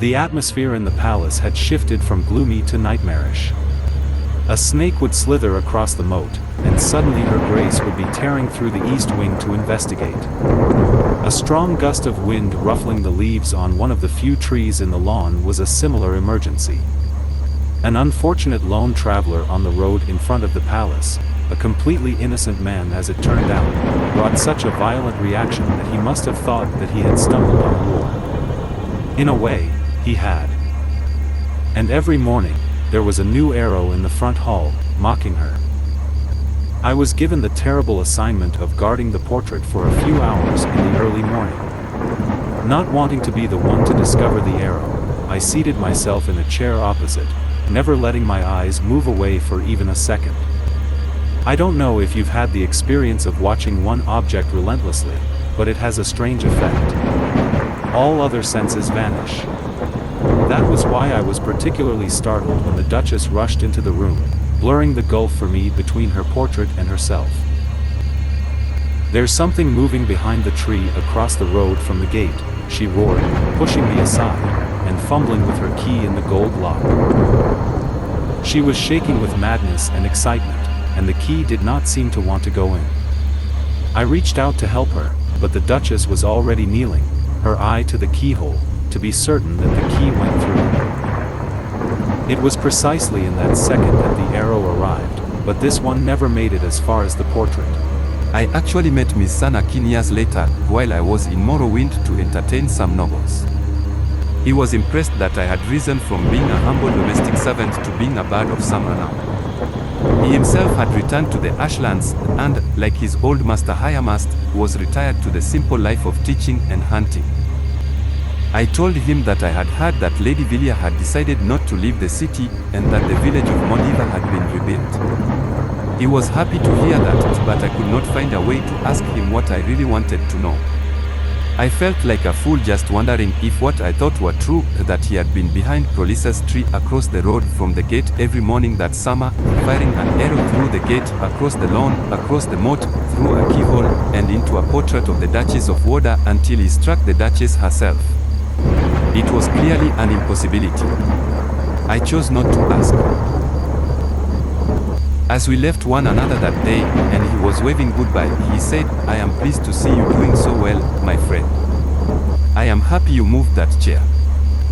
The atmosphere in the palace had shifted from gloomy to nightmarish. A snake would slither across the moat, and suddenly Her Grace would be tearing through the east wing to investigate. A strong gust of wind ruffling the leaves on one of the few trees in the lawn was a similar emergency. An unfortunate lone traveler on the road in front of the palace, a completely innocent man as it turned out, brought such a violent reaction that he must have thought that he had stumbled on war. In a way, he had. And every morning, there was a new arrow in the front hall, mocking her. I was given the terrible assignment of guarding the portrait for a few hours in the early morning. Not wanting to be the one to discover the arrow, I seated myself in a chair opposite, never letting my eyes move away for even a second. I don't know if you've had the experience of watching one object relentlessly, but it has a strange effect. All other senses vanish. That was why I was particularly startled when the Duchess rushed into the room, blurring the gulf for me between her portrait and herself. "There's something moving behind the tree across the road from the gate," she roared, pushing me aside, and fumbling with her key in the gold lock. She was shaking with madness and excitement, and the key did not seem to want to go in. I reached out to help her, but the Duchess was already kneeling, her eye to the keyhole, to be certain that the key went through. It was precisely in that second that the arrow arrived, but this one never made it as far as the portrait. I actually met Miss Sanakin years later, while I was in Morrowind to entertain some nobles. He was impressed that I had risen from being a humble domestic servant to being a bard of some renown. He himself had returned to the Ashlands and, like his old master Hyamast, was retired to the simple life of teaching and hunting. I told him that I had heard that Lady Villia had decided not to leave the city and that the village of Modiva had been rebuilt. He was happy to hear that, but I could not find a way to ask him what I really wanted to know. I felt like a fool just wondering if what I thought were true, that he had been behind Prolysa's tree across the road from the gate every morning that summer, firing an arrow through the gate, across the lawn, across the moat, through a keyhole, and into a portrait of the Duchess of Warda until he struck the Duchess herself. It was clearly an impossibility. I chose not to ask. As we left one another that day, and he was waving goodbye, he said, "I am pleased to see you doing so well, my friend. I am happy you moved that chair."